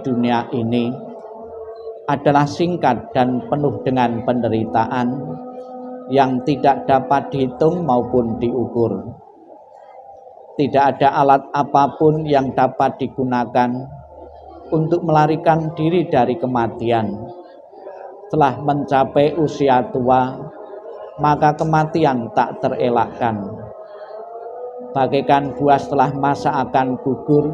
dunia ini adalah singkat dan penuh dengan penderitaan yang tidak dapat dihitung maupun diukur. Tidak ada alat apapun yang dapat digunakan untuk melarikan diri dari kematian. Setelah mencapai usia tua, maka kematian tak terelakkan. Bagaikan buah setelah masa akan gugur,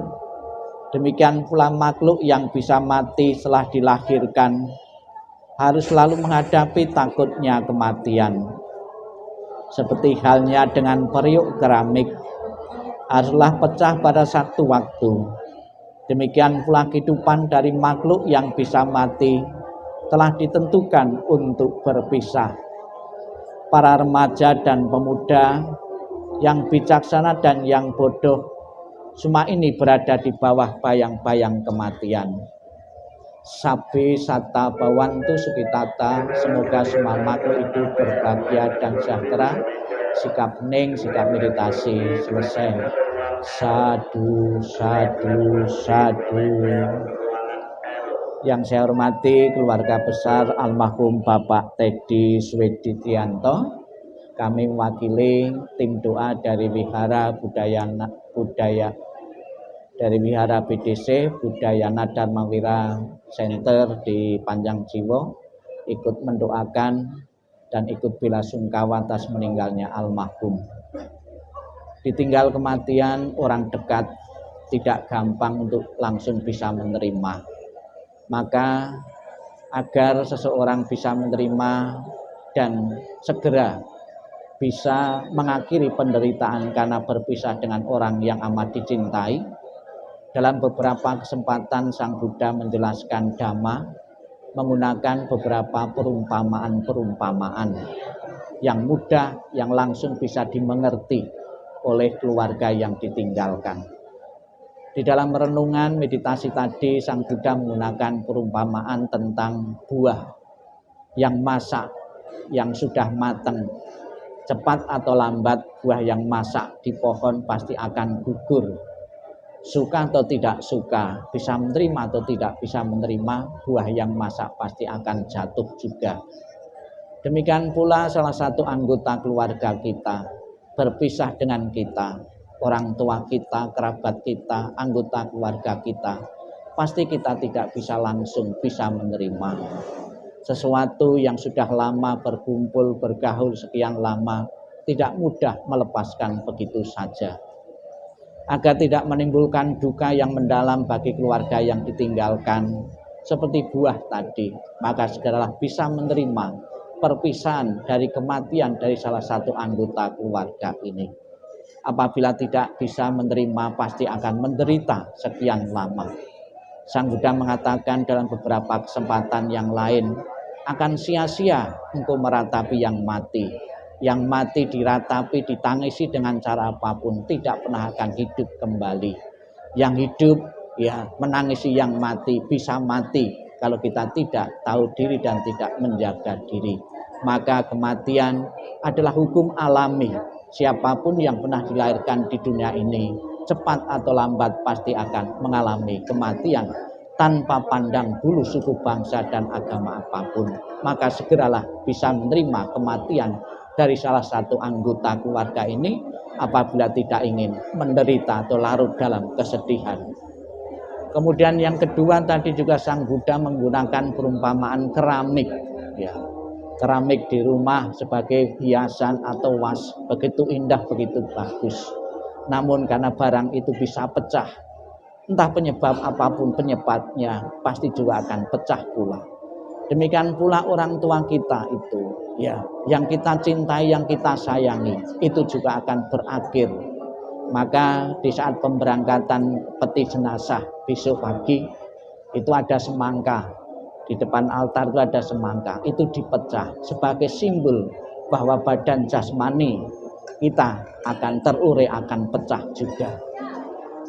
demikian pula makhluk yang bisa mati setelah dilahirkan harus selalu menghadapi takutnya kematian. Seperti halnya dengan periuk keramik, haruslah pecah pada satu waktu. Demikian pula kehidupan dari makhluk yang bisa mati telah ditentukan untuk berpisah. Para remaja dan pemuda yang bijaksana dan yang bodoh, semua ini berada di bawah bayang-bayang kematian. Sabi sata bawantu sukitata, semoga semua makhluk hidup berbahagia dan sejahtera. Sikap hening, sikap meditasi selesai. Sadu, sadu, sadu. Yang saya hormati keluarga besar almarhum Bapak Teddy Swedianto, kami mewakili tim doa dari Wihara dari Wihara BDC Budayana Dharmawira Center di Panjang Jiwo, ikut mendoakan dan ikut belasungkawa atas meninggalnya almarhum. Ditinggal kematian orang dekat tidak gampang untuk langsung bisa menerima. Maka agar seseorang bisa menerima dan segera bisa mengakhiri penderitaan karena berpisah dengan orang yang amat dicintai, dalam beberapa kesempatan Sang Buddha menjelaskan Dhamma menggunakan beberapa perumpamaan-perumpamaan yang mudah, yang langsung bisa dimengerti oleh keluarga yang ditinggalkan. Di dalam renungan meditasi tadi, Sang Buddha menggunakan perumpamaan tentang buah yang masak, yang sudah matang. Cepat atau lambat buah yang masak di pohon pasti akan gugur. Suka atau tidak suka, bisa menerima atau tidak bisa menerima, buah yang masak pasti akan jatuh juga. Demikian pula salah satu anggota keluarga kita berpisah dengan kita, orang tua kita, kerabat kita, anggota keluarga kita, pasti kita tidak bisa langsung bisa menerima. Sesuatu yang sudah lama berkumpul, bergaul sekian lama, tidak mudah melepaskan begitu saja. Agar tidak menimbulkan duka yang mendalam bagi keluarga yang ditinggalkan, seperti buah tadi, maka segeralah bisa menerima perpisahan dari kematian dari salah satu anggota keluarga ini. Apabila tidak bisa menerima, pasti akan menderita sekian lama. Sang Buddha mengatakan dalam beberapa kesempatan yang lain, akan sia-sia engkau meratapi yang mati. Yang mati diratapi, ditangisi dengan cara apapun, tidak pernah akan hidup kembali. Yang hidup ya menangisi yang mati, bisa mati kalau kita tidak tahu diri dan tidak menjaga diri. Maka kematian adalah hukum alami. Siapapun yang pernah dilahirkan di dunia ini, cepat atau lambat pasti akan mengalami kematian tanpa pandang bulu suku bangsa dan agama apapun. Maka segeralah bisa menerima kematian dari salah satu anggota keluarga ini apabila tidak ingin menderita atau larut dalam kesedihan. Kemudian yang kedua tadi juga Sang Buddha menggunakan perumpamaan keramik, ya. Keramik di rumah sebagai hiasan atau was, begitu indah, begitu bagus. Namun karena barang itu bisa pecah, entah penyebab apapun penyebabnya, pasti juga akan pecah pula. Demikian pula orang tua kita itu, ya, yang kita cintai, yang kita sayangi, itu juga akan berakhir. Maka di saat pemberangkatan peti jenazah besok pagi, itu ada semangka. Di depan altar itu ada semangka, itu dipecah sebagai simbol bahwa badan jasmani kita akan terurai, akan pecah juga.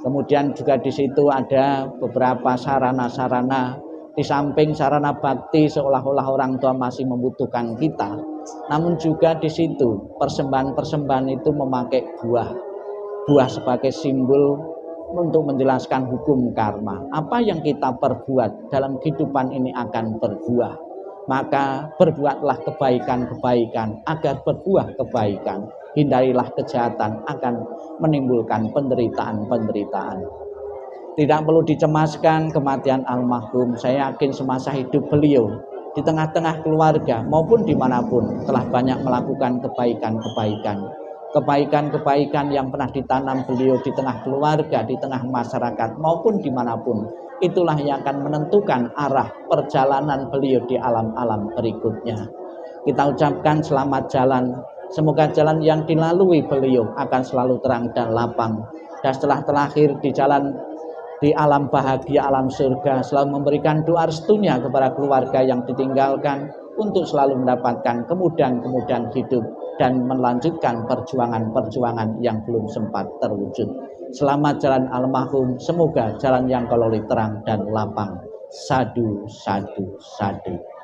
Kemudian juga di situ ada beberapa sarana-sarana, di samping sarana bakti seolah-olah orang tua masih membutuhkan kita, namun juga di situ persembahan-persembahan itu memakai buah sebagai simbol untuk menjelaskan hukum karma. Apa yang kita perbuat dalam kehidupan ini akan berbuah. Maka berbuatlah kebaikan-kebaikan agar berbuah kebaikan. Hindarilah kejahatan akan menimbulkan penderitaan-penderitaan. Tidak perlu dicemaskan kematian almarhum. Saya yakin semasa hidup beliau di tengah-tengah keluarga maupun dimanapun telah banyak melakukan kebaikan-kebaikan. Kebaikan-kebaikan yang pernah ditanam beliau di tengah keluarga, di tengah masyarakat maupun dimanapun. Itulah yang akan menentukan arah perjalanan beliau di alam-alam berikutnya. Kita ucapkan selamat jalan. Semoga jalan yang dilalui beliau akan selalu terang dan lapang. Dan setelah terlahir di jalan di alam bahagia, alam surga, selalu memberikan doa restunya kepada keluarga yang ditinggalkan untuk selalu mendapatkan kemudahan-kemudahan hidup dan melanjutkan perjuangan-perjuangan yang belum sempat terwujud. Selamat jalan almarhum, semoga jalan yang kau lalui terang dan lapang. Sadu, sadu, sadu.